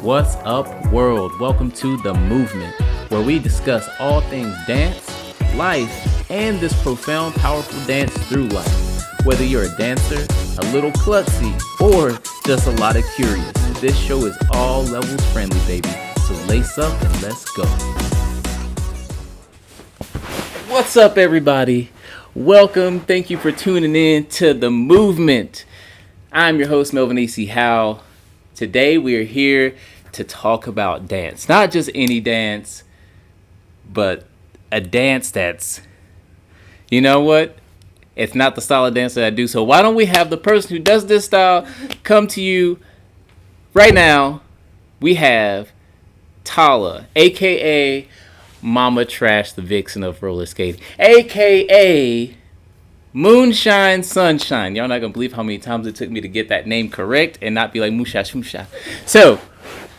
What's up, world? Welcome to The Movement, where we discuss all things dance, life, and this profound, powerful dance through life. Whether you're a dancer, a little klutzy, or just a lot of curious, this show is all levels friendly, baby. So lace up and let's go. What's up, everybody? Welcome. Thank you for tuning in to The Movement. I'm your host, Melvin Howell. Today we are here to talk about dance. Not just any dance, but a dance that's, you know what? It's not the style of dance that I do. So why don't we have the person who does this style come to you right now? We have Tala, a.k.a. Mama Trash, the vixen of roller skating, a.k.a. Moonshine Sunshine. Y'all not gonna believe how many times it took me to get that name correct and not be like Moonsha. So,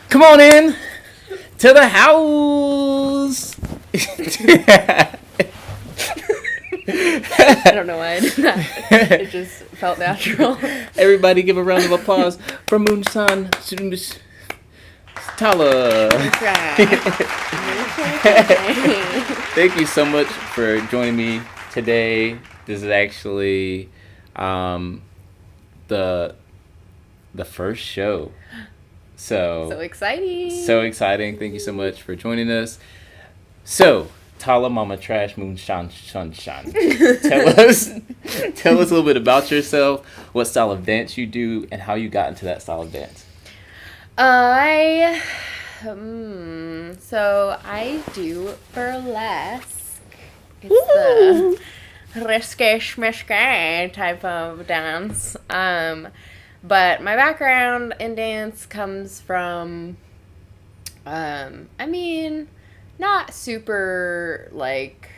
come on in to the house. I don't know why I did that. It just felt natural. Everybody give a round of applause for Moonshine Tala. Thank you so much for joining me today. This is actually the first show. So exciting. So exciting. Thank you so much for joining us. So, Tala, Mama Trash, Moonshine Sunshine. Tell us a little bit about yourself, what style of dance you do, and how you got into that style of dance. So I do burlesque. It's the risque schmisque type of dance. But my background in dance comes from, not super, like,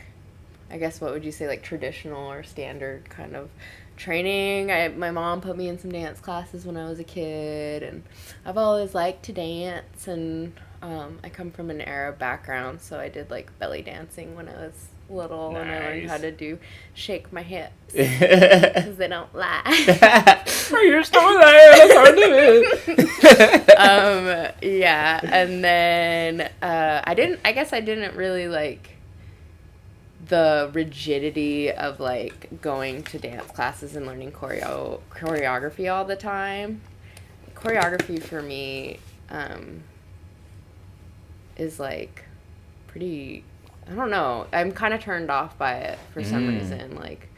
I guess what would you say, like, traditional or standard kind of training. My mom put me in some dance classes when I was a kid, and I've always liked to dance, and I come from an Arab background, so I did, like, belly dancing when I was little. Nice. And I learned how to shake my hips, because they don't lie. You're still there, that's hard to do. Yeah, and then I didn't really like the rigidity of, like, going to dance classes and learning choreography all the time. Choreography for me is, like, pretty, I don't know, I'm kind of turned off by it for some reason, like,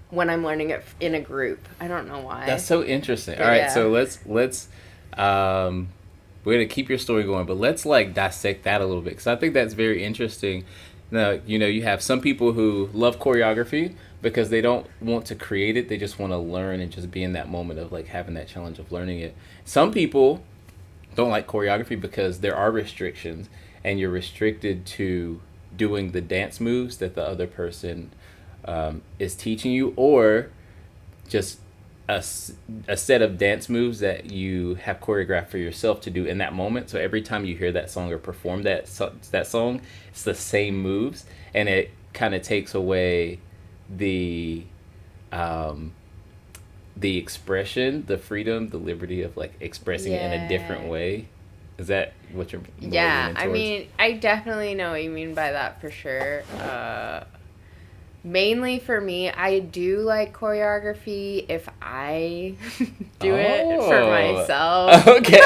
when I'm learning it in a group. I don't know why. That's so interesting. But all right, yeah. so let's we're going to keep your story going, but let's, like, dissect that a little bit, because I think that's very interesting. Now, you have some people who love choreography because they don't want to create it. They just want to learn and just be in that moment of, like, having that challenge of learning it. Some people don't like choreography because there are restrictions, and you're restricted to doing the dance moves that the other person is teaching you, or just a set of dance moves that you have choreographed for yourself to do in that moment. So every time you hear that song or perform that song, it's the same moves, and it kind of takes away the expression, the freedom, the liberty of, like, expressing it in a different way. Is that what you're Yeah, I mean, I definitely know what you mean by that for sure. Mainly for me, I do like choreography if I do it for myself. Okay.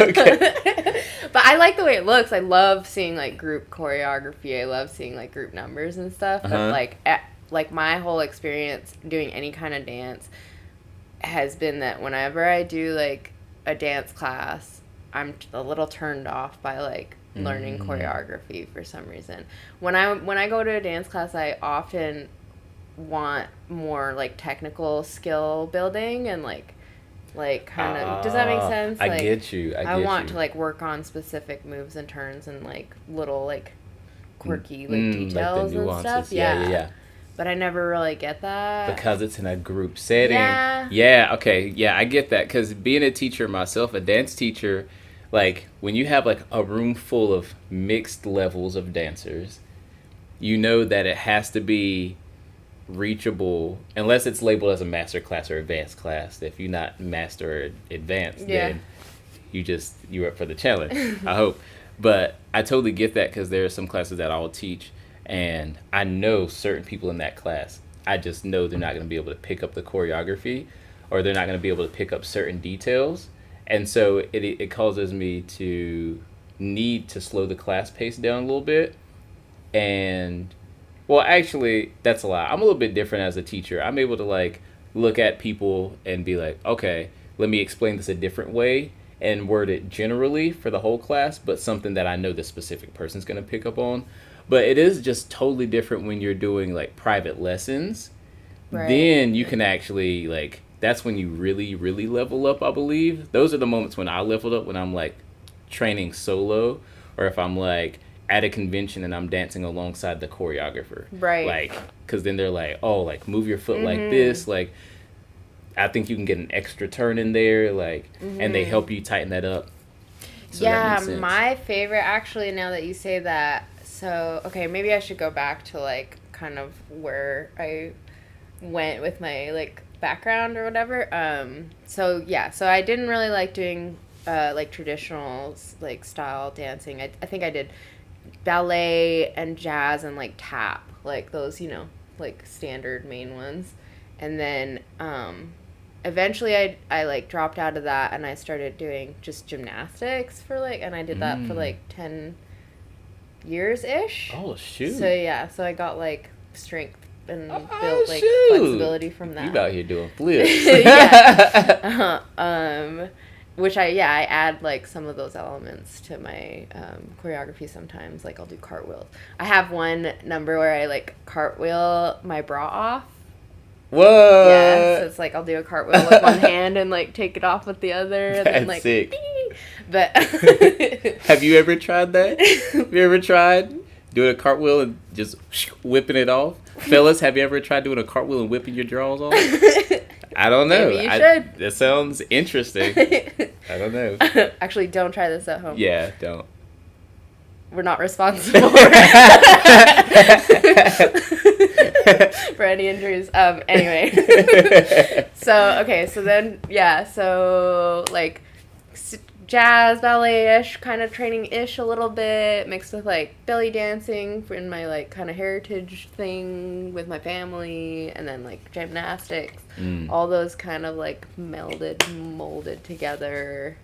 Okay. But I like the way it looks. I love seeing, like, group choreography. I love seeing, like, group numbers and stuff. But, like, my whole experience doing any kind of dance has been that whenever I do, like, a dance class, I'm a little turned off by, like, learning choreography for some reason. When I go to a dance class, I often want more, like, technical skill building and, like kind of, does that make sense? I get you. I want to, like, work on specific moves and turns and, like, little, like, quirky, like, details, like, and stuff. Yeah. But I never really get that. Because it's in a group setting. Yeah. Okay. Yeah, I get that. Because being a teacher myself, a dance teacher, like, when you have, like, a room full of mixed levels of dancers, you know that it has to be reachable unless it's labeled as a master class or advanced class. If you're not master or advanced, then you're up for the challenge. I hope. But I totally get that, because there are some classes that I'll teach, and I know certain people in that class. I just know they're not going to be able to pick up the choreography, or they're not going to be able to pick up certain details. And so it causes me to need to slow the class pace down a little bit. And, well, actually, that's a lie. I'm a little bit different as a teacher. I'm able to, like, look at people and be like, okay, let me explain this a different way and word it generally for the whole class, but something that I know the specific person's going to pick up on. But it is just totally different when you're doing, like, private lessons. Right. Then you can actually, like, that's when you really, really level up, I believe. Those are the moments when I leveled up, when I'm, like, training solo, or if I'm, like, at a convention and I'm dancing alongside the choreographer. Right. Like, because then they're like, oh, like, move your foot like this. Like, I think you can get an extra turn in there, like, and they help you tighten that up. So yeah, that my favorite, actually, now that you say that, so, okay, maybe I should go back to, like, kind of where I went with my, like, background or whatever. So I didn't really like doing, like, traditional, like, style dancing. I think I did ballet and jazz and, like, tap, like, those, you know, like, standard main ones. And then, eventually I like dropped out of that, and I started doing just gymnastics for, like, and I did that for, like, 10 years-ish. Oh, shoot. So, yeah, so I got, like, strength and built, like, flexibility from that. You out here doing flips. Yeah. Which I add, like, some of those elements to my choreography sometimes. Like, I'll do cartwheels. I have one number where I, like, cartwheel my bra off. Whoa! Yeah, so it's like I'll do a cartwheel with one hand and, like, take it off with the other. And then, like, sick. Ding! But have you ever tried that? Have you ever tried doing a cartwheel and just whipping it off? Fellas, have you ever tried doing a cartwheel and whipping your drawers off? I don't know. Maybe you should. That sounds interesting. I don't know. Actually, don't try this at home. Yeah, don't. We're not responsible for any injuries. Anyway. So then, yeah, so, like, jazz, ballet-ish, kind of training-ish a little bit, mixed with, like, belly dancing in my, like, kind of heritage thing with my family, and then, like, gymnastics. All those kind of, like, molded together.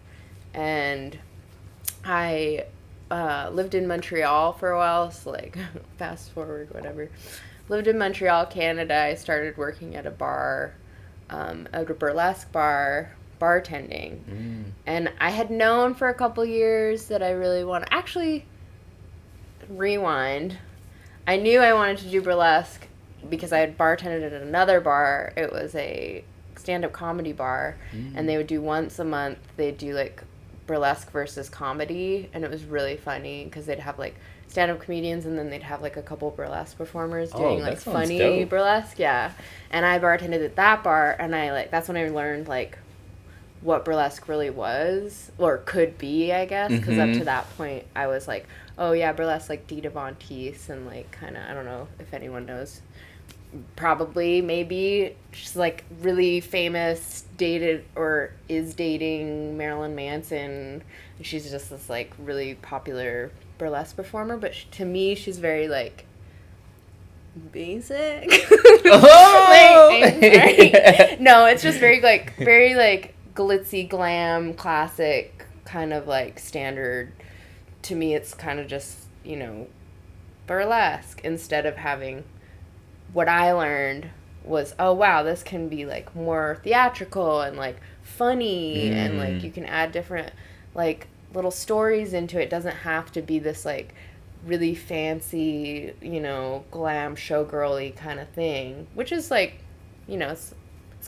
And I lived in Montreal for a while, so, like, fast forward, whatever. Lived in Montreal, Canada. I started working at a bar, at a burlesque bar, bartending. And I had known for a couple years that I really want to, actually, rewind. I knew I wanted to do burlesque because I had bartended at another bar. It was a stand-up comedy bar, and they would do once a month, they'd do, like, burlesque versus comedy, and it was really funny because they'd have, like, stand-up comedians, and then they'd have, like, a couple burlesque performers doing, like, funny dope. Burlesque, yeah. And I bartended at that bar, and I, like, that's when I learned, like, what burlesque really was, or could be, I guess, because up to that point, I was like, oh, yeah, burlesque, like, Dita Von Teese, and, like, kind of, I don't know if anyone knows, probably, maybe, she's, like, really famous, dated, or is dating Marilyn Manson. She's just this, like, really popular burlesque performer, but to me, she's very, like, basic. Oh! Like, no, it's just very, like, glitzy, glam, classic, kind of, like, standard. To me, it's kind of just, you know, burlesque, instead of having, what I learned was, oh, wow, this can be, like, more theatrical and, like, funny, and, like, you can add different, like, little stories into it. It doesn't have to be this, like, really fancy, you know, glam showgirly kind of thing, which is, like, you know, it's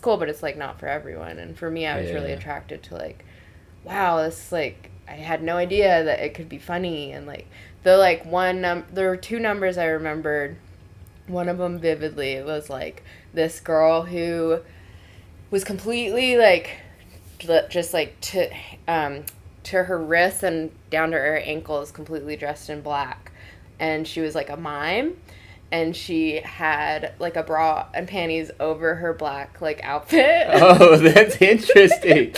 cool, but it's, like, not for everyone. And for me, I was really attracted to, like, wow, this, like, I had no idea that it could be funny. And, like, there were two numbers I remembered. One of them vividly. It was, like, this girl who was completely, like, just, like, to her wrists and down to her ankles, completely dressed in black. And she was, like, a mime. and she had like a bra and panties over her black like outfit. Oh, that's interesting.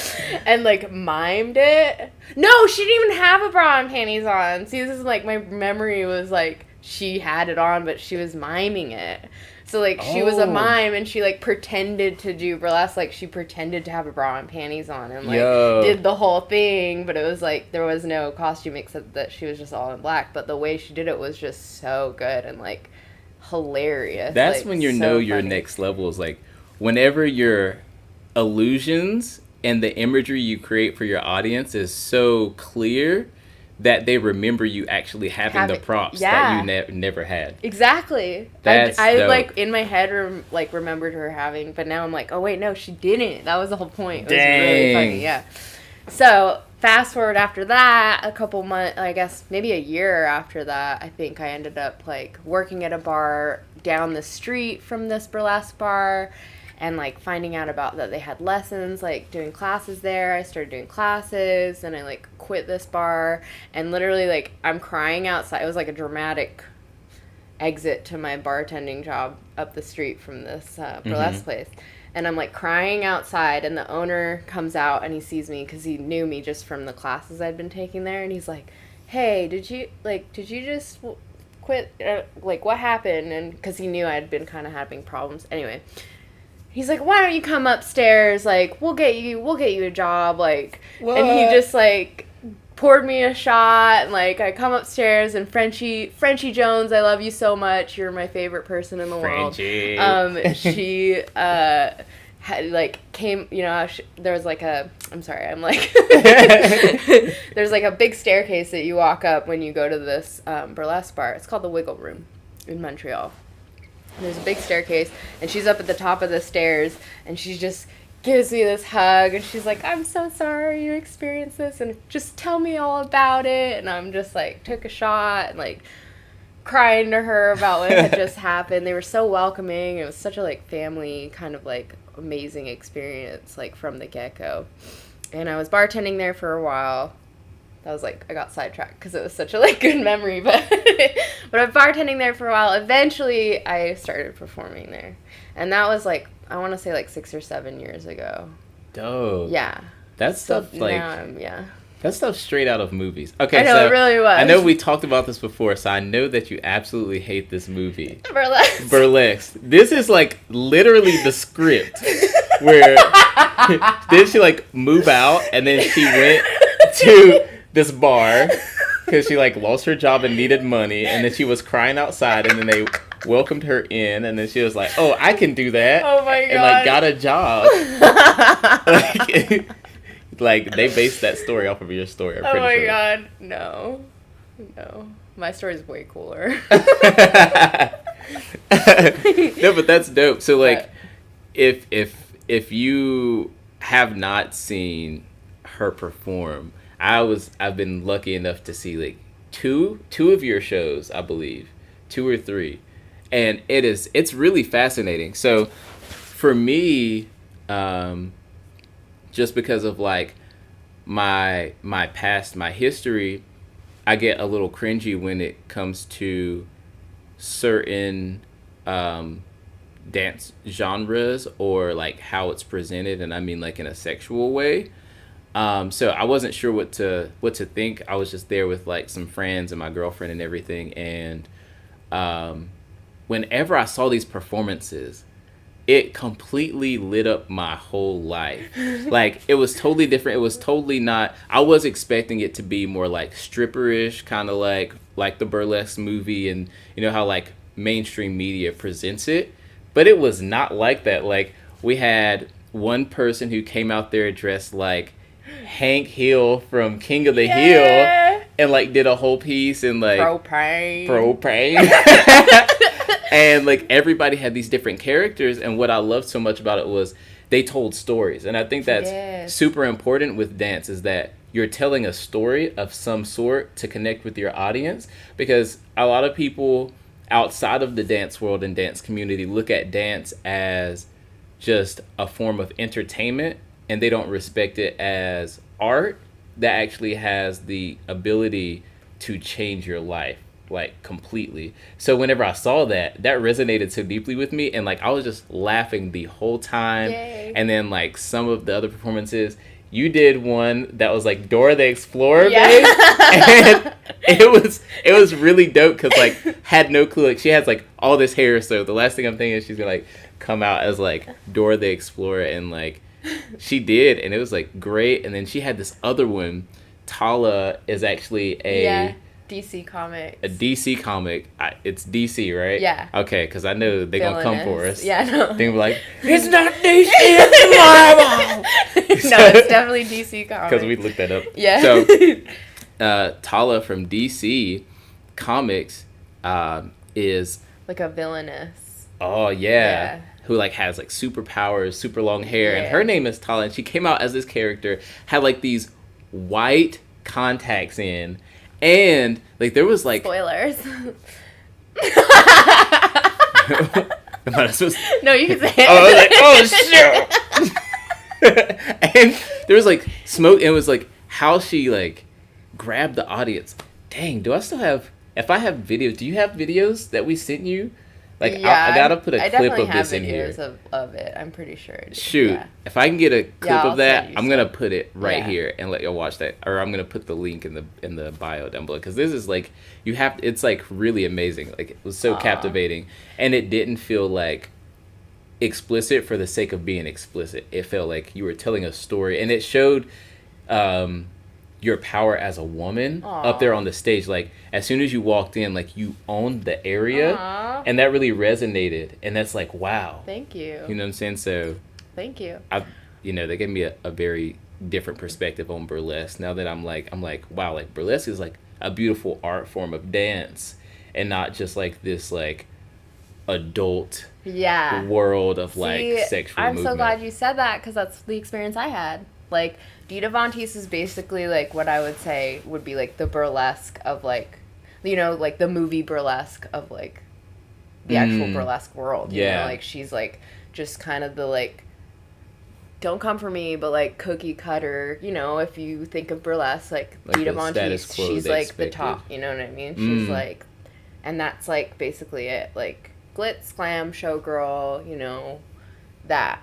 And like mimed it. No, she didn't even have a bra and panties on. See, this is like my memory was like she had it on, but she was miming it. So like she was a mime, and she like pretended to do burlesque, like she pretended to have a bra and panties on, and like did the whole thing. But it was like there was no costume except that she was just all in black. But the way she did it was just so good and like hilarious. That's like, when you so know your funny. next level is like whenever your illusions and the imagery you create for your audience is so clear that they remember you actually having the props that you never had. Exactly. That's I dope. like in my head remembered her having, but now I'm like, oh wait, no, she didn't. That was the whole point. It was really funny. Yeah. So fast forward after that, a couple months, I guess maybe a year after that, I think I ended up like working at a bar down the street from this burlesque bar. And, like, finding out about that they had lessons, like, doing classes there. I started doing classes, and I, like, quit this bar. And literally, like, I'm crying outside. It was, like, a dramatic exit to my bartending job up the street from this burlesque place. And I'm, like, crying outside, and the owner comes out, and he sees me because he knew me just from the classes I'd been taking there. And he's like, hey, did you just quit? Like, what happened? And because he knew I had been kind of having problems. Anyway. He's like, why don't you come upstairs? Like, we'll get you a job. Like, what? And he just like poured me a shot. And like, I come upstairs and Frenchie Jones, I love you so much. You're my favorite person in the world. She had like came, you know, there was like a, I'm sorry, I'm like, there's like a big staircase that you walk up when you go to this burlesque bar. It's called the Wiggle Room in Montreal. There's a big staircase, and she's up at the top of the stairs, and she just gives me this hug, and she's like, I'm so sorry you experienced this, and just tell me all about it. And I'm just like, took a shot, and like, crying to her about what had just happened. They were so welcoming. It was such a like family kind of like amazing experience, like from the get-go. And I was bartending there for a while. That was like, I got sidetracked because it was such a like good memory, but I was bartending there for a while. Eventually, I started performing there, and that was like, I want to say like 6 or 7 years ago. Dope. Yeah. That's stuff like yeah. That's stuff straight out of movies. Okay, I know, so it really was. I know we talked about this before, so I know that you absolutely hate this movie. Burlesque. This is like literally the script where did she like move out and then she went to this bar because she like lost her job and needed money, and then she was crying outside, and then they welcomed her in, and then she was like, oh, I can do that. Oh my God. And like got a job. Like they based that story off of your story, I'm pretty sure. God, no, my story's way cooler. No, but that's dope. So like, if you have not seen her perform, I've been lucky enough to see like two of your shows, I believe, 2 or 3, and it's really fascinating. So for me, just because of like my past, my history, I get a little cringy when it comes to certain dance genres or like how it's presented, and I mean like in a sexual way. So I wasn't sure what to think. I was just there with like some friends and my girlfriend and everything, and whenever I saw these performances, it completely lit up my whole life. Like, it was totally different. It was totally not... I was expecting it to be more, like, stripperish, kind of like the Burlesque movie, and, you know, how, like, mainstream media presents it. But it was not like that. Like, we had one person who came out there dressed like Hank Hill from King of the Hill, and, like, did a whole piece, and, like... Propane. And, like, everybody had these different characters, and what I loved so much about it was they told stories. And I think that's super important with dance, is that you're telling a story of some sort to connect with your audience, because a lot of people outside of the dance world and dance community look at dance as just a form of entertainment, and they don't respect it as art that actually has the ability to change your life like completely. So whenever I saw that resonated so deeply with me, and like I was just laughing the whole time. Yay. And then like some of the other performances, you did one that was like Dora the Explorer Yeah. based, and it was really dope because like had no clue, like she has like all this hair, so the last thing I'm thinking is she's gonna like come out as like Dora the Explorer, and like she did, and it was like great. And then she had this other one. Tala is actually a DC Comics. A DC comic. It's DC, right? Yeah. Okay, because I know they're going to come for us. Yeah, no. They're like, it's not DC, it's Marvel! No, it's definitely DC Comics. Because we looked that up. Yeah. So, Tala from DC Comics is... like a villainess. Oh, yeah. Who, like, has, like, superpowers, super long hair. Yeah. And her name is Tala, and she came out as this character, had, like, these white contacts in, and like there was like spoilers. Am I not supposed to... No, you can say it. I was like, oh shit. And there was like smoke, and it was like how she like grabbed the audience. Dang, do I still have, if I have videos, do you have videos that we sent you? Like, yeah, I gotta put a clip of this in here. I definitely have videos of it. I'm pretty sure. Shoot. Yeah. If I can get a clip of that, I'm going to some. put it right here and let y'all watch that. Or I'm going to put the link in the bio down below. Because this is like, it's like really amazing. Like, it was so captivating. And it didn't feel like explicit for the sake of being explicit. It felt like you were telling a story. And it showed your power as a woman up there on the stage. Like, as soon as you walked in, like, you owned the area. And that really resonated. And that's like, wow. Thank you. You know what I'm saying? So thank you. They gave me a very different perspective on burlesque. Now that I'm like, wow, like burlesque is like a beautiful art form of dance, and not just like this like adult world of like sexual I'm movement. so glad you said that, because that's the experience I had. Like, Dita Von Teese is basically like what I would say would be like the burlesque of like, you know, like the movie burlesque of like the actual burlesque world. You know, like she's like just kind of the like, don't come for me, but like cookie cutter, you know, if you think of burlesque, like Dita Von Teese, she's like the top, you know what I mean? She's like, and that's like basically it, like glitz, glam, showgirl, you know, that.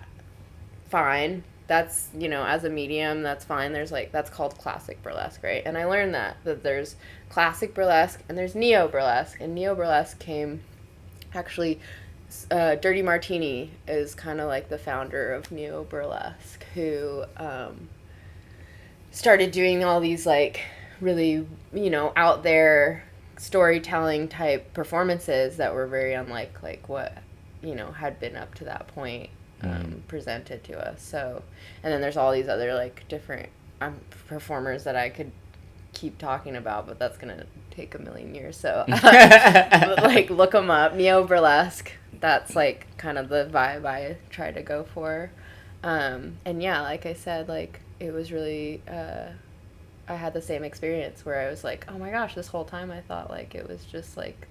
Fine. That's, you know, as a medium, that's fine. There's like, that's called classic burlesque, right? And I learned that there's classic burlesque and there's neo burlesque. And neo burlesque came, actually, Dirty Martini is kind of like the founder of neo burlesque, who started doing all these like really, you know, out there storytelling type performances that were very unlike like what, you know, had been up to that point presented to us. So, and then there's all these other like different performers that I could keep talking about, but that's gonna take a million years. So, like, look them up. Neo burlesque. That's like kind of the vibe I try to go for. And yeah, like I said, like it was really. I had the same experience where I was like, oh my gosh, this whole time I thought like it was just like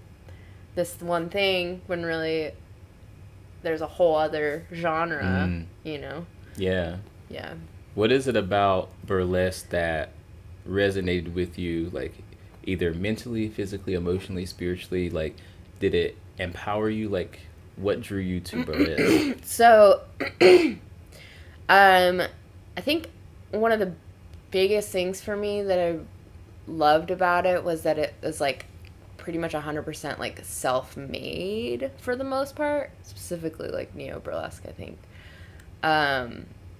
this one thing, when really there's a whole other genre, you know? Yeah. Yeah. What is it about burlesque that resonated with you, like either mentally, physically, emotionally, spiritually? Like, did it empower you? Like, what drew you to burlesque? So, I think one of the biggest things for me that I loved about it was that it was like pretty much 100% like self-made for the most part, specifically like neo burlesque, I think,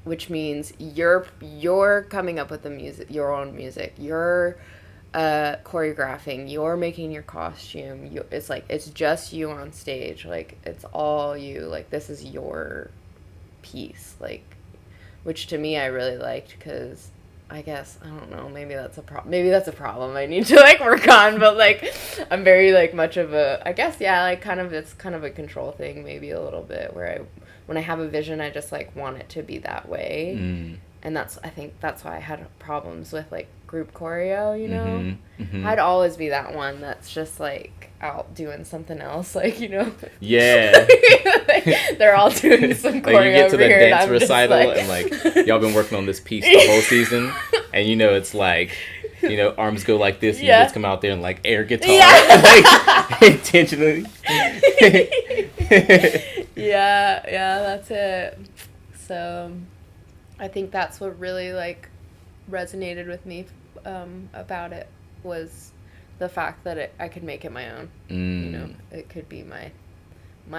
which means you're coming up with the music, your own music, you're choreographing, you're making your costume, it's like it's just you on stage, like it's all you, like this is your piece, like, which to me I really liked, because I guess, I don't know, maybe that's a problem I need to like work on, but like I'm very like much of a, I guess, yeah, like kind of, it's kind of a control thing maybe a little bit, where when I have a vision, I just like want it to be that way. And I think that's why I had problems with like group choreo, you know? I'd always be that one that's just like out doing something else, like, you know? Yeah. Like, they're all doing some choreo. Like you get to the dance recital and like y'all been working on this piece the whole season, and you know it's like you know, arms go like this, and Yeah. you just come out there and like air guitar, Yeah. like intentionally. Yeah, that's it. So, I think that's what really like resonated with me about it, was the fact that I could make it my own. You know, it could be my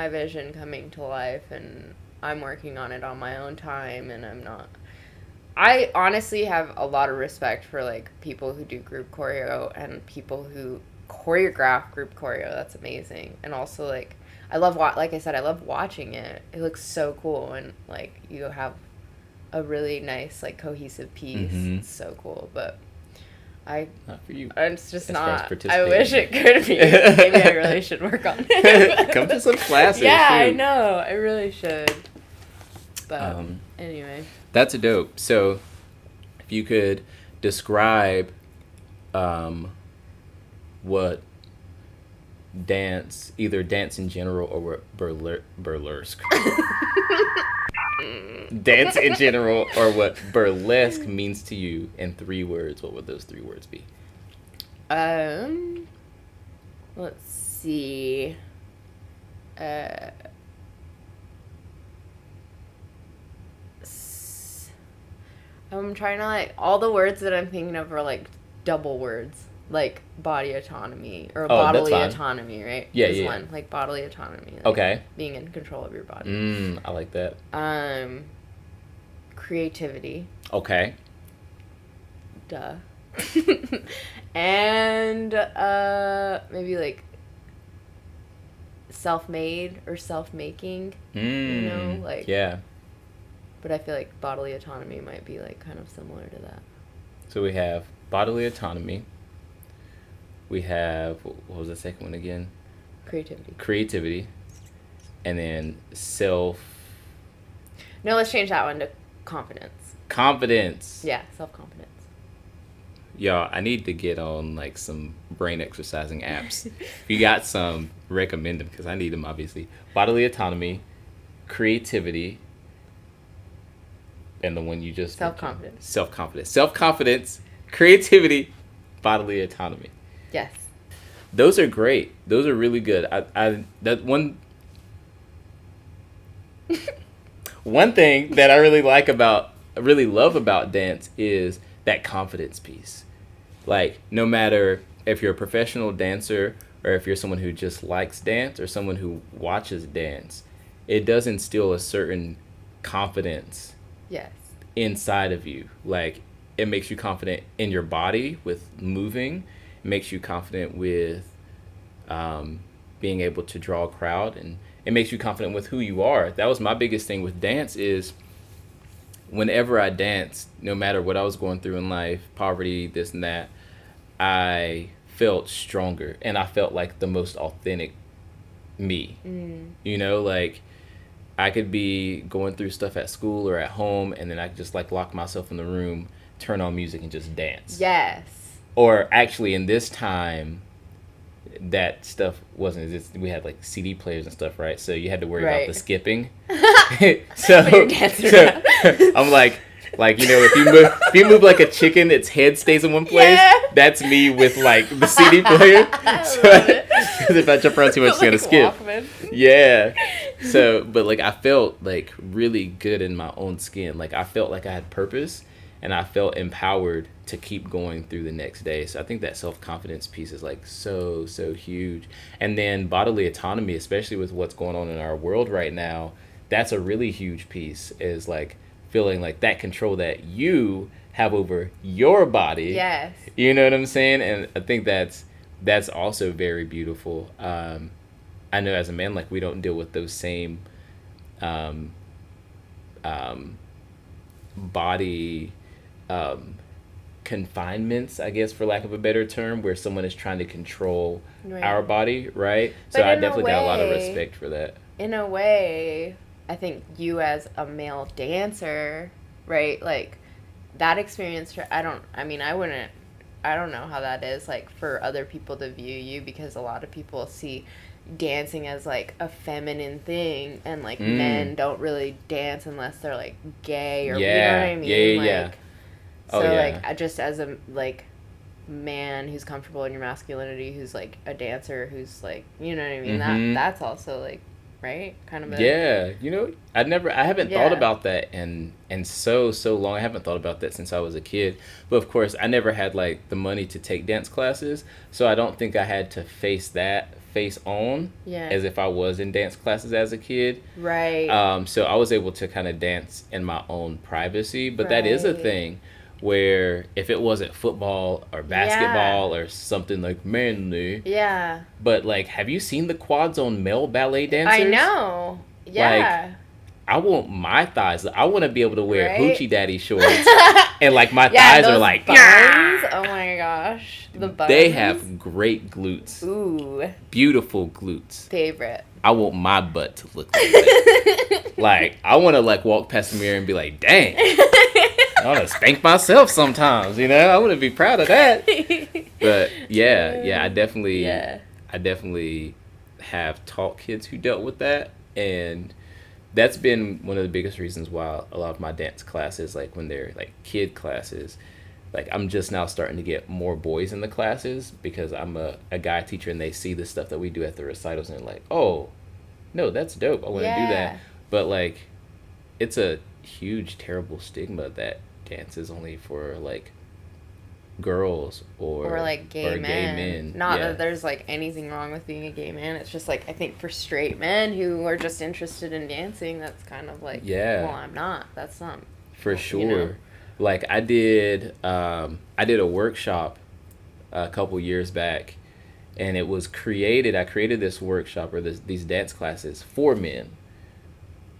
vision coming to life, and I'm working on it on my own time, and I honestly have a lot of respect for like people who do group choreo and people who choreograph group choreo. That's amazing. And also like I love like I said, I love watching it. It looks so cool, and like you have a really nice like cohesive piece. It's so cool, but not for you. It's just As far as not. I wish it participating. could be. Maybe I really should work on it. Come to some classes. Yeah, I shoot. know. I really should. But anyway. That's a dope. So, if you could describe what dance, either dance in general or what burlesque. Dance in general or what burlesque means to you in 3 words, what would those 3 words be? Let's see. I'm trying to like, all the words that I'm thinking of are like double words, like body autonomy or bodily autonomy, right? Yeah, Is yeah. one, like bodily autonomy. Like Okay. Being in control of your body. I like that. Creativity. Okay. Duh. And maybe like self-made or self-making. You know, like yeah. But I feel like bodily autonomy might be like kind of similar to that. So we have bodily autonomy. We have, what was the second one again? Creativity. And then No, let's change that one to confidence. confidence. Yeah, self-confidence. Y'all, I need to get on like some brain exercising apps. If you got some, recommend them, because I need them, obviously. Bodily autonomy, creativity, and the one you just Self-confidence. Self-confidence, creativity, bodily autonomy. Yes. Those are great. Those are really good. That one one thing that I really love about dance is that confidence piece. Like, no matter if you're a professional dancer or if you're someone who just likes dance or someone who watches dance, it does instill a certain confidence Yes. inside of you. Like, it makes you confident in your body with moving. It makes you confident with being able to draw a crowd, and it makes you confident with who you are. That was my biggest thing with dance, is whenever I danced, no matter what I was going through in life, poverty, this and that, I felt stronger, and I felt like the most authentic me. You know, like, I could be going through stuff at school or at home, and then I could just like lock myself in the room, turn on music, and just dance. Yes. Or actually, in this time, that stuff wasn't existing. We had like CD players and stuff, right? So you had to worry about the skipping. so I'm like, you know, if you move like a chicken, its head stays in one place. Yeah. That's me with like the CD player. Because if I jump around too much, it's gonna skip. Walkman. Yeah. So, but like I felt like really good in my own skin. Like I felt like I had purpose, and I felt empowered to keep going through the next day. So I think that self-confidence piece is like so huge. And then bodily autonomy, especially with what's going on in our world right now, that's a really huge piece, is like feeling like that control that you have over your body. Yes. You know what I'm saying? And I think that's also very beautiful. I know as a man, like, we don't deal with those same body confinements, I guess, for lack of a better term, where someone is trying to control our body, right? So I definitely got a lot of respect for that. In a way, I think you as a male dancer, right, like, that experience, I don't know how that is, like, for other people to view you, because a lot of people see dancing as, like, a feminine thing, and, like, men don't really dance unless they're, like, gay, or, you know what I mean? Yeah. So, like, I just, as a, like, man who's comfortable in your masculinity, who's like a dancer, who's like, you know what I mean? That's also like, right? Kind of Yeah, you know, I haven't thought about that in so long. I haven't thought about that since I was a kid. But of course, I never had like the money to take dance classes, so I don't think I had to face on as if I was in dance classes as a kid. Right. So I was able to kind of dance in my own privacy, but that is a thing where if it wasn't football or basketball or something like manly. Yeah. But like, have you seen the quads on male ballet dancers? I know. Yeah. Like, I want my thighs. I want to be able to wear hoochie daddy shorts, and like my thighs are like buns. Yeah. Oh my gosh, the buns. They have great glutes. Ooh. Beautiful glutes. Favorite. I want my butt to look like that. Like, I want to like walk past the mirror and be like, dang. I want to spank myself sometimes, you know. I want to be proud of that. But yeah, I definitely have taught kids who dealt with that, and that's been one of the biggest reasons why a lot of my dance classes, like when they're like kid classes, like I'm just now starting to get more boys in the classes because I'm a guy teacher and they see the stuff that we do at the recitals and they're like, oh, no, that's dope. I want to do that. But like, it's a huge, terrible stigma that dance is only for like girls or like gay men. Not that there's like anything wrong with being a gay man. It's just like, I think for straight men who are just interested in dancing, that's kind of like, well, I'm not. That's not. For sure. You know? Like I did a workshop a couple years back, and it was I created this workshop or these dance classes for men.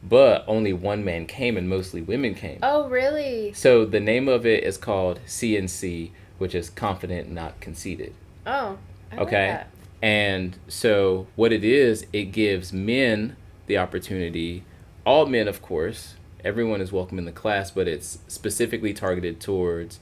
But only one man came and mostly women came. Oh, really? So the name of it is called CNC, which is Confident Not Conceited. Oh, I like that. And so what it is, it gives men the opportunity, all men of course, everyone is welcome in the class, but it's specifically targeted towards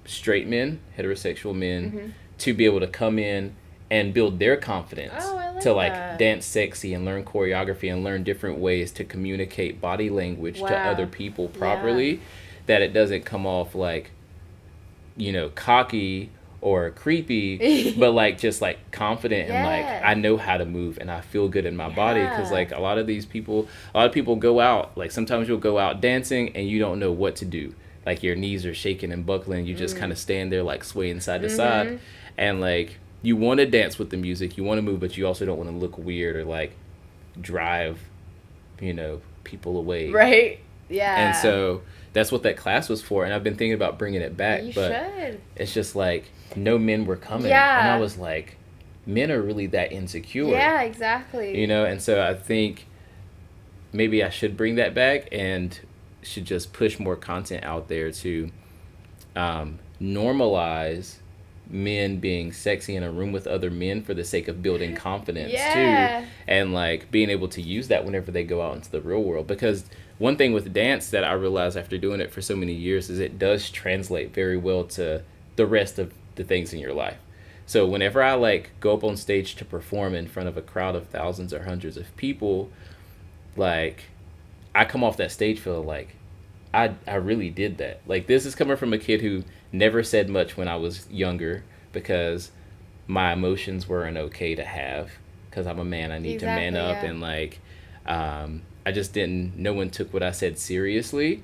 straight men, heterosexual men, to be able to come in and build their confidence to like dance sexy and learn choreography and learn different ways to communicate body language to other people properly, that it doesn't come off like, you know, cocky or creepy, but like just like confident and like I know how to move and I feel good in my body. Because like a lot of people go out, like sometimes you'll go out dancing and you don't know what to do, like your knees are shaking and buckling, you just kind of stand there like swaying side to side, and like you want to dance with the music, you want to move, but you also don't want to look weird or like drive, you know, people away. Right. Yeah. And so that's what that class was for, and I've been thinking about bringing it back. You but should. It's just like no men were coming, and I was like, men are really that insecure. Yeah, exactly. You know, and so I think maybe I should bring that back and should just push more content out there to normalize men being sexy in a room with other men for the sake of building confidence too, and like being able to use that whenever they go out into the real world. Because one thing with dance that I realized after doing it for so many years is it does translate very well to the rest of the things in your life. So whenever I like go up on stage to perform in front of a crowd of thousands or hundreds of people, like I come off that stage feeling like I really did that. Like this is coming from a kid who never said much when I was younger because my emotions weren't okay to have, because I'm a man, I need to man up, and like I just didn't, no one took what I said seriously,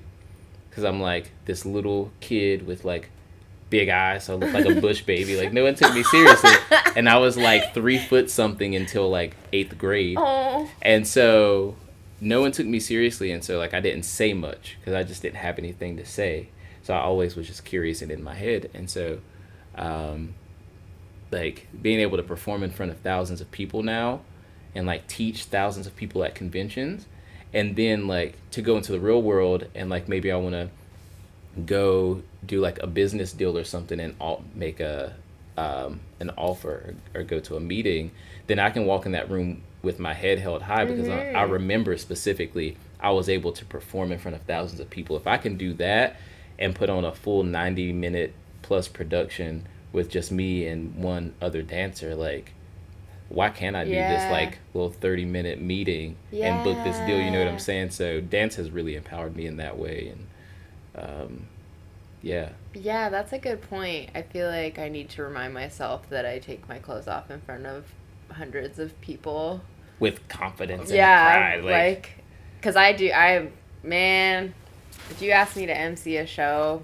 because I'm like this little kid with like big eyes, so I look like a bush baby. Like no one took me seriously, and I was like 3 foot something until like 8th grade. Aww. And so no one took me seriously, and so like I didn't say much because I just didn't have anything to say. So I always was just curious and in my head. And so like being able to perform in front of thousands of people now and like teach thousands of people at conventions, and then like to go into the real world and like maybe I want to go do like a business deal or something and make an offer or go to a meeting, then I can walk in that room with my head held high because I remember specifically I was able to perform in front of thousands of people. If I can do that and put on a full 90-minute plus production with just me and one other dancer, like why can't I do this like little 30-minute meeting and book this deal? You know what I'm saying? So dance has really empowered me in that way, and Yeah. Yeah, that's a good point. I feel like I need to remind myself that I take my clothes off in front of hundreds of people. With confidence and Yeah, pride. like, because man, if you asked me to MC a show,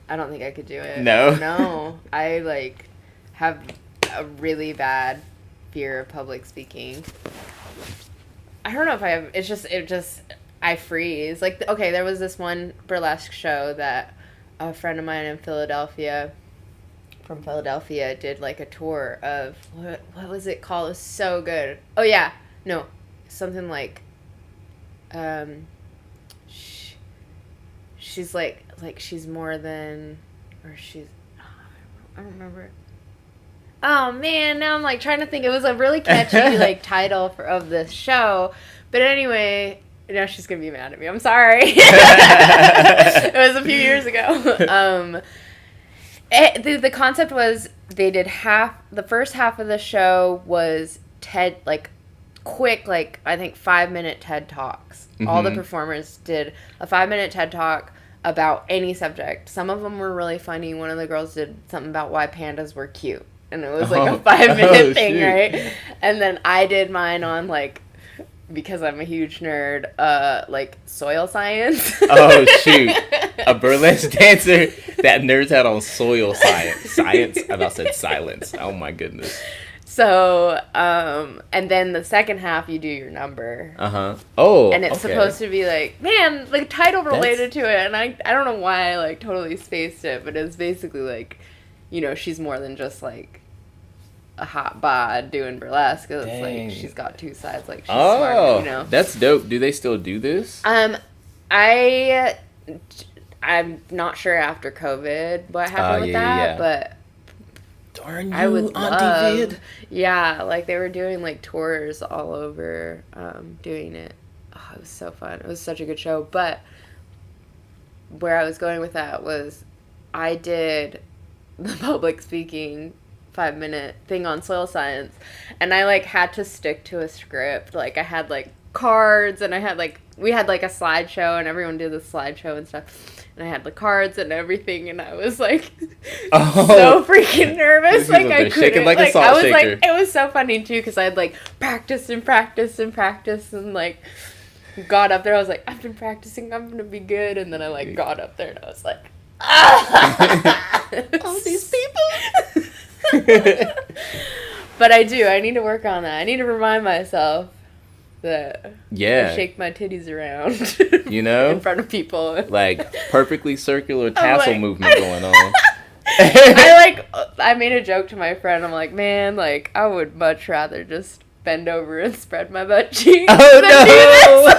I don't think I could do it. No? No. I, like, have a really bad fear of public speaking. I don't know if I have, I freeze. Like, okay, there was this one burlesque show that a friend of mine from Philadelphia, did, like, a tour of, what was it called? It was so good. Oh, yeah. No. Something like, she's, like, she's more than, or she's, I don't remember. Oh, man, now I'm, like, trying to think. It was a really catchy, like, title of this show. But anyway, now she's going to be mad at me. I'm sorry. It was a few years ago. The concept was they did the first half of the show was TED, like, quick, like, I think 5-minute TED Talks. Mm-hmm. All the performers did a 5-minute TED Talk about any subject. Some of them were really funny. One of the girls did something about why pandas were cute. And it was, like, a 5-minute thing, shoot. Right? And then I did mine on, like, because I'm a huge nerd, like, soil science. Oh, shoot. A burlesque dancer that nerds out on soil science. Science? I about said silence. Oh, my goodness. So, and then the second half, you do your number. Uh-huh. Oh, and it's supposed to be, like, man, the title related to it. And I don't know why I, like, totally spaced it, but it's basically, like, you know, she's more than just, like, a hot bod doing burlesque. It's like she's got two sides. Like, she's smart, you know. That's dope. Do they still do this? I'm not sure after COVID what happened with that, but darn you, I would Auntie love. Vid. Yeah, like they were doing like tours all over, doing it. Oh, it was so fun. It was such a good show. But where I was going with that was, I did the public speaking 5-minute thing on soil science, and I like had to stick to a script. Like I had like cards, and I had like, we had like a slideshow, and everyone did the slideshow and stuff, and I had the cards and everything, and I was like so freaking nervous. Like I couldn't, like a salt I was shaker. like, it was so funny too, because I had like practiced and practiced and practiced, and like got up there, I was like, I've been practicing, I'm gonna be good. And then I like got up there and I was like, all these people. But I need to work on that. I need to remind myself that I shake my titties around, you know, in front of people, like perfectly circular tassel movement going on. I made a joke to my friend. I'm like, man, like I would much rather just bend over and spread my butt cheeks. Oh no!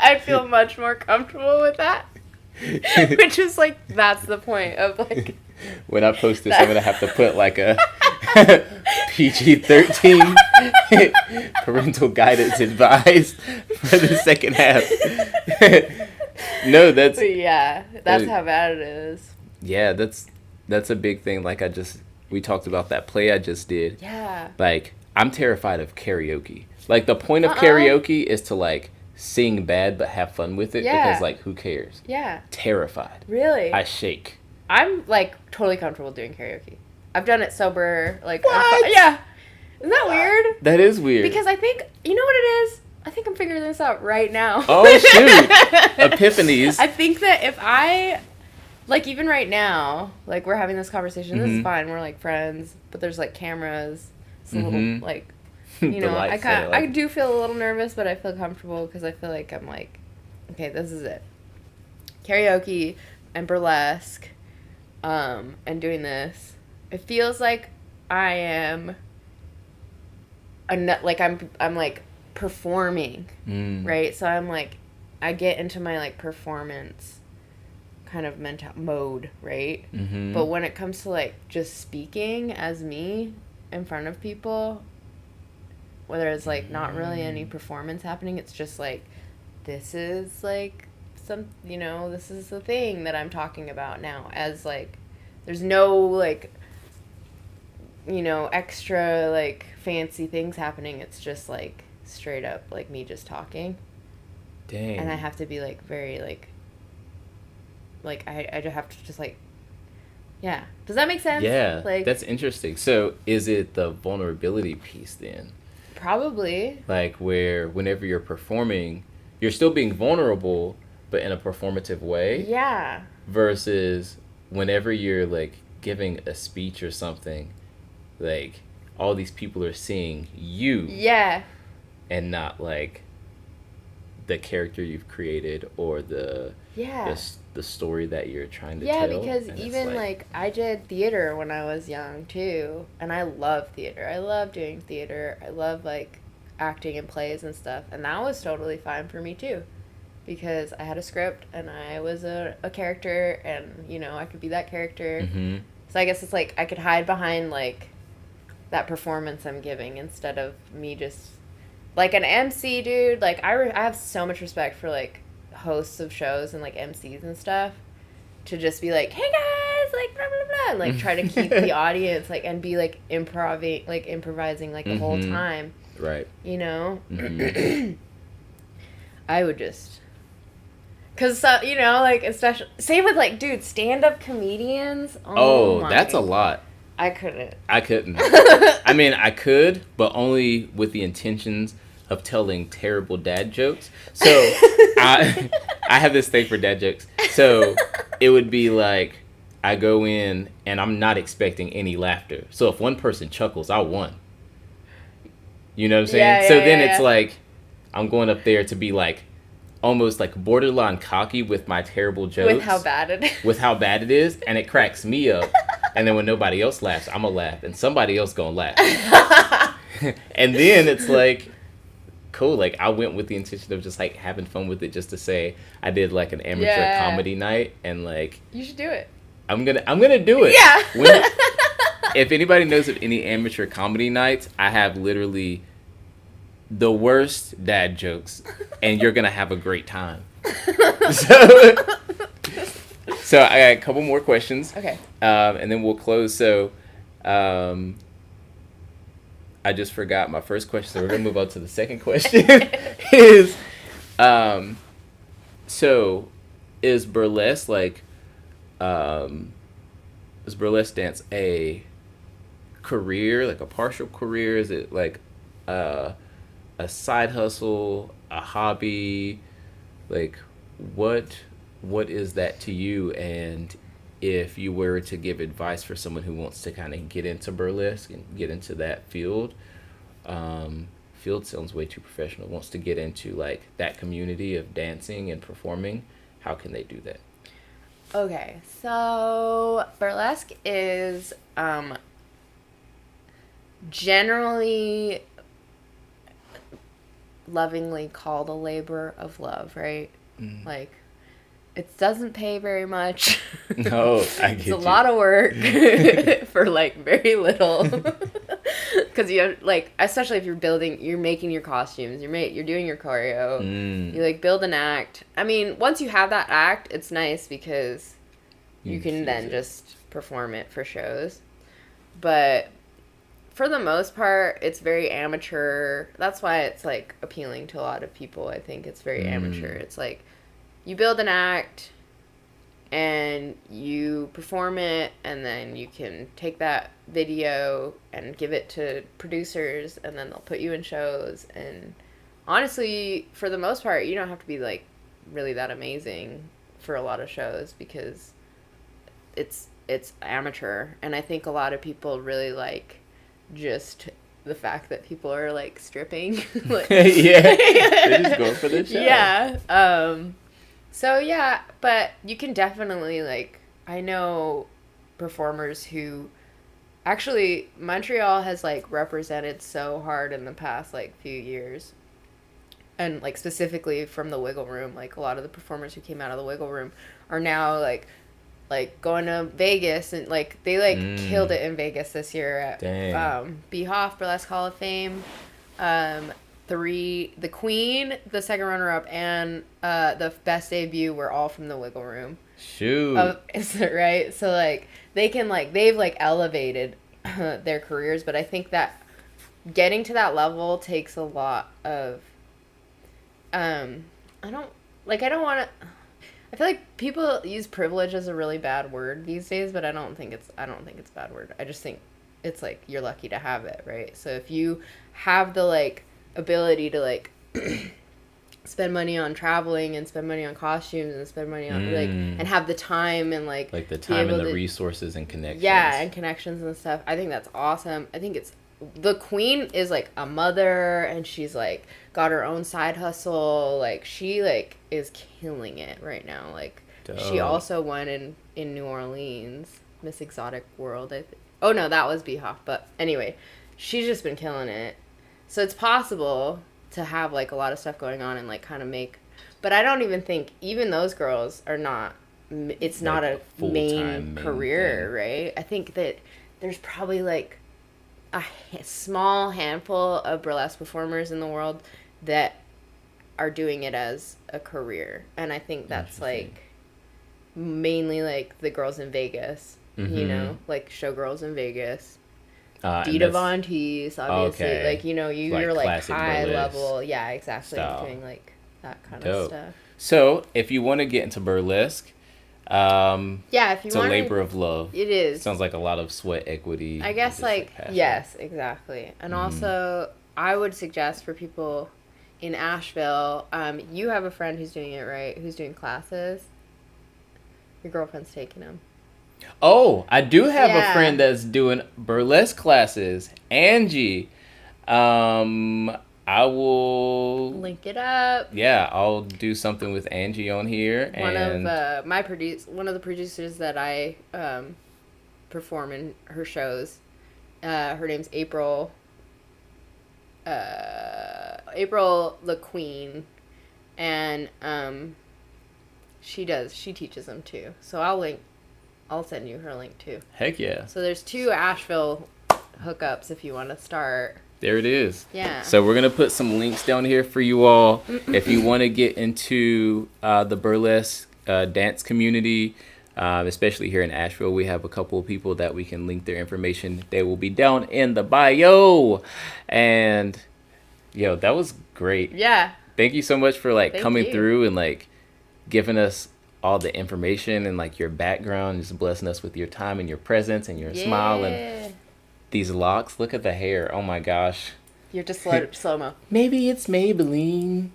I feel much more comfortable with that. Which is like, that's the point of like. When I post this, I'm gonna have to put like a PG-13 parental guidance advised for the second half. No, that's how bad it is. Yeah, that's a big thing. Like we talked about that play I just did. Yeah. Like I'm terrified of karaoke. Like the point of karaoke is to like sing bad but have fun with it, because like who cares? Yeah. Terrified. Really? I shake. I'm like totally comfortable doing karaoke. I've done it sober. Like what? Yeah. Isn't that weird? That is weird. Because I think, you know what it is? I think I'm figuring this out right now. Oh shoot. Epiphanies. I think that if I, like even right now, like we're having this conversation, this is fine, we're like friends, but there's like cameras, it's a little like, you know, I do feel a little nervous, but I feel comfortable because I feel like I'm like, okay, this is it. Karaoke and burlesque, and doing this, it feels like I am like I'm like performing, right? So I'm like, I get into my like performance kind of mode, right? Mm-hmm. But when it comes to like just speaking as me in front of people, whether it's like not really any performance happening, it's just like, this is like some, you know, this is the thing that I'm talking about now, as like there's no like, you know, extra like fancy things happening. It's just like straight up like me just talking. Dang. And I have to be like very like I have to just like, yeah. Does that make sense? Yeah, like that's interesting. So is it the vulnerability piece then? Probably. Like where whenever you're performing, you're still being vulnerable, but in a performative way. Yeah. Versus whenever you're like giving a speech or something, like all these people are seeing you. Yeah. And not like the character you've created or the story that you're trying to tell. Yeah, because even like I did theater when I was young too, and I love theater. I love doing theater. I love like acting in plays and stuff, and that was totally fine for me too, because I had a script and I was a character, and you know I could be that character. Mm-hmm. So I guess it's like I could hide behind like that performance I'm giving instead of me just like an MC, dude. Like I have so much respect for like hosts of shows and like MCs and stuff, to just be like, hey guys, like blah blah blah, and like try to keep the audience like and be like improvising like the whole time, right? You know. I would just, cause you know, like especially same with like, dude, stand-up comedians. Oh, that's a lot. I couldn't. I mean, I could, but only with the intentions of telling terrible dad jokes. So I have this thing for dad jokes. So it would be like I go in and I'm not expecting any laughter. So if one person chuckles, I won. You know what I'm saying? So then it's like I'm going up there to be like almost like borderline cocky with my terrible jokes. With how bad it is. With how bad it is, and it cracks me up. And then when nobody else laughs, I'm going to laugh. And somebody else going to laugh. And then it's like, cool. Like, I went with the intention of just, like, having fun with it, just to say I did, like, an amateur comedy night. And, like... You should do it. I'm gonna do it. Yeah. If anybody knows of any amateur comedy nights, I have literally the worst dad jokes. And you're going to have a great time. So I got a couple more questions. Okay. And then we'll close. So I just forgot my first question, so we're going to move on to the second question. So is burlesque like, is burlesque dance a career, like a partial career? Is it like a side hustle, a hobby? Like what is that to you? And if you were to give advice for someone who wants to kind of get into burlesque and get into that field sounds way too professional, wants to get into like that community of dancing and performing, how can they do that? Okay, so burlesque is generally lovingly called a labor of love, right? Like, it doesn't pay very much. No, I get It's a lot of work for like very little. Because you have, like, especially if you're making your costumes, you're doing your choreo, you like build an act. I mean, once you have that act, it's nice because you can then just perform it for shows. But for the most part, it's very amateur. That's why it's like appealing to a lot of people. I think it's very amateur. It's like you build an act and you perform it, and then you can take that video and give it to producers, and then they'll put you in shows. And honestly, for the most part, you don't have to be like really that amazing for a lot of shows, because it's amateur. And I think a lot of people really like just the fact that people are like stripping. Like, they're just going for the show. Yeah. So yeah, but you can definitely, like, I know performers who actually, Montreal has like represented so hard in the past like few years, and like specifically from the Wiggle Room, like a lot of the performers who came out of the Wiggle Room are now like going to Vegas, and like they like killed it in Vegas this year at Behoff Burlesque Hall of Fame. The Queen, the second runner-up, and the best debut were all from the Wiggle Room. Shoot. Is that right? So like they can like they've like elevated their careers, but I think that getting to that level takes a lot of, I don't want to, I feel like people use privilege as a really bad word these days, but I don't think it's a bad word. I just think it's like you're lucky to have it, right? So if you have the like ability to like spend money on traveling and spend money on costumes and spend money on like and have the time and like the time and the resources and connections. Yeah, and connections and stuff. I think that's awesome. I think it's the queen is like a mother and she's like got her own side hustle. Like she like is killing it right now. Like she also won in New Orleans, Miss Exotic World. Oh no, that was Beehoff. But anyway, she's just been killing it. So it's possible to have like a lot of stuff going on and like kind of make, but I don't even think even those girls are not, it's not a main career thing. Right? I think that there's probably like a small handful of burlesque performers in the world that are doing it as a career, and I think that's like mainly like the girls in Vegas, you know, like showgirls in Vegas. Dita Von Teese, obviously. Okay. Like, you know, you're like high level. Yeah, exactly. Style. Doing like that kind of stuff. So, if you want to get into burlesque, if you it's a labor of love. It is. Sounds like a lot of sweat equity. I guess like yes, exactly. And also, I would suggest for people in Asheville, you have a friend who's doing it, right? Who's doing classes. Your girlfriend's taking them. Oh, I do have a friend that's doing burlesque classes, Angie. I will link it up. Yeah, I'll do something with Angie on here. One of the producers that I perform in her shows. Her name's April. April the Queen, and she teaches them too. So I'll send you her link too. Heck yeah. So there's 2 Asheville hookups if you want to start. There it is. Yeah. So we're going to put some links down here for you all. If you want to get into the burlesque dance community, especially here in Asheville, we have a couple of people that we can link their information. They will be down in the bio. And, that was great. Yeah. Thank you so much for coming through and giving us all the information and your background, just blessing us with your time and your presence and your smile and these locks. Look at the hair. Oh my gosh. You're just slow-mo. Maybe it's Maybelline.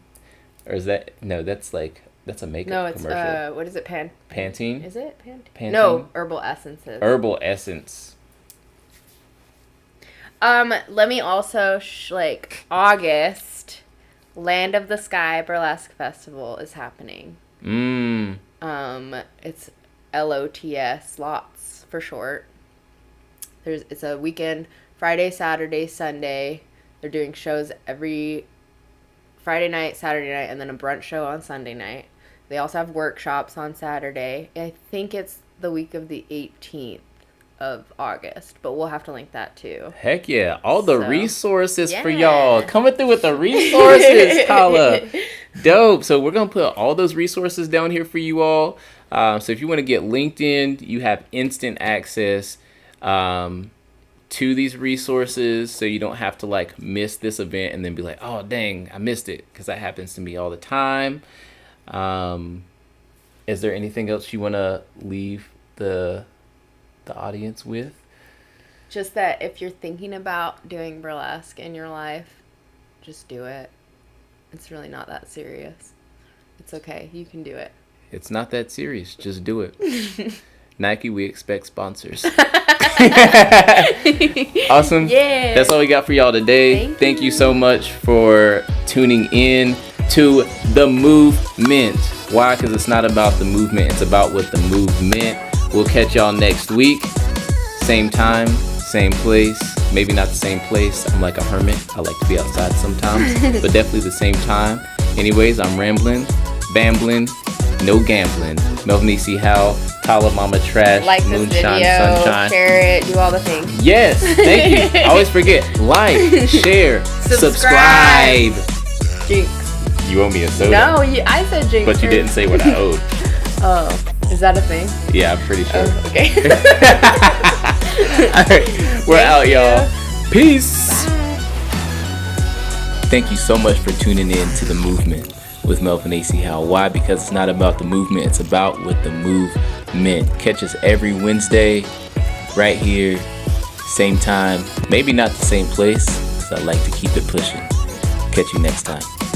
Or is that, no, that's a makeup commercial. No, it's, what is it, Pantene? Is it Pantene? No, Herbal Essences. Herbal Essence. Let me also, August, Land of the Sky Burlesque Festival is happening. It's LOTS, lots for short. It's a weekend, Friday, Saturday, Sunday. They're doing shows every Friday night, Saturday night, and then a brunch show on Sunday night. They also have workshops on Saturday. I think it's the week of the 18th of August, but we'll have to link that too. Heck yeah. All the resources for y'all. Coming through with the resources, Kala. Dope. So we're going to put all those resources down here for you all. So if you want to get LinkedIn, you have instant access to these resources, so you don't have to miss this event and then be like, oh dang, I missed it, because that happens to me all the time. Is there anything else you want to leave the audience with? Just that if you're thinking about doing burlesque in your life, just do it. It's really not that serious. It's okay. You can do it. It's not that serious. Just do it. Nike, we expect sponsors. Awesome. Yeah. That's all we got for y'all today. Thank you so much for tuning in to The Movement. Why? Because it's not about the movement. It's about what the movement. We'll catch y'all next week. Same time, same place. Maybe not the same place. I'm like a hermit. I like to be outside sometimes. But definitely the same time. Anyways, I'm rambling, bambling, no gambling. Melvin E.C. Howell, Tyler Mama Trash, like Moonshine video, Sunshine. Share it, do all the things. Yes, thank you. I always forget. Like, share, subscribe. Jinx. You owe me a soda. No, I said jinx. But you didn't say what I owed. Oh, is that a thing? Yeah, I'm pretty sure. Oh, okay. All right, we're out, y'all. Peace. Bye. thank you so much for tuning in to The Movement with Melvin AC Howell. Why? Because it's not about the movement, it's about with the movement. Catch us every Wednesday right here, same time, maybe not the same place, because I like to keep it pushing. Catch you next time.